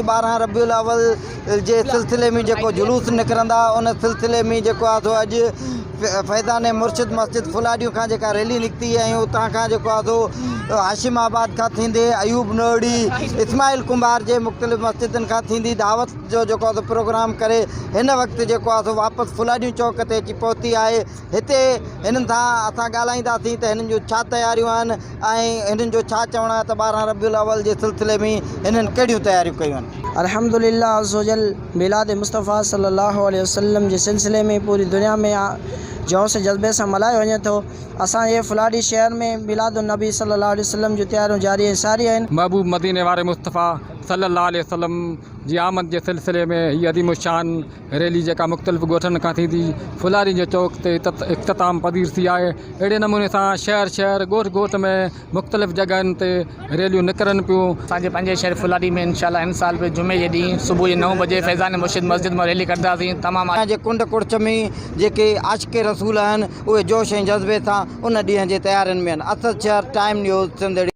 12 रबीउल अव्वल जे सिलसिले में जेको जुलूस निकिरंदा उन सिलसिले में जेको आहे सो अॼु फैज़ान मुर्शिद मस्जिद फ़लھॾيون खां जेका रैली निकिती ऐं उतां खां जेको आहे सो हाशिमाबाद खां थींदे अयूब नोड़ी इस्माइल कुंभार जे मुख़्तलिफ़ मस्जिदनि खां थींदी दावत जो जेको आहे सो प्रोग्राम करे हिन वक़्तु जेको आहे सो वापसि फ़लھॾيون चौक ते अची पहुती आहे। हिते हिननि सां असां ॻाल्हाईंदासीं त हिननि जूं छा तयारियूं आहिनि ऐं हिननि जो छा चवणु आहे त 12 रबीउल अव्वल जे सिलसिले में हिननि कहिड़ियूं तयारियूं कयूं आहिनि। अल्हम्दुलिल्लाह अज़्ज़वजल मिलाद मुस्तफ़ा सल्लल्लाहु अलैहि वसल्लम जे सिलसिले में पूरी दुनिया में जोश जज़्बे सां मल्हायो वञे थो। असांजे फ़लھॾي शहर में मिलाद नबी सल्लल्लाहु अलैहि वसल्लम जूं तयारियूं जारी ऐं सारी आहिनि। महबूब मदीने वारे मुस्तफ़ा सल्लल्लाहु अलैहि वसल्लम जी आमद जे सिलसिले में हीअ अज़ीम शान रैली जेका मुख़्तलिफ़ ॻोठनि खां थींदी फ़लھॾي जे चौक ते इख़्तिताम पदीर थी आहे। अहिड़े नमूने सां शहर ॻोठ में मुख़्तलिफ़ जॻहियुनि ते रैलियूं निकिरनि पियूं। असांजे पंहिंजे शहर फ़लھॾي में इंशाअल्लाह हिन साल बि जुमे जे ॾींहुं सुबुह जे 9 बजे फैज़ान मुर्शिद मस्जिद में रैली कंदासीं। तमामु जे कुंड कुड़च में जेके आशिक़े रसूल आहिनि उहे जोश ऐं जज़्बे सां उन ॾींहं जे तयारियुनि में आहिनि। असद शहर टाइम न्यूज़ सिंध।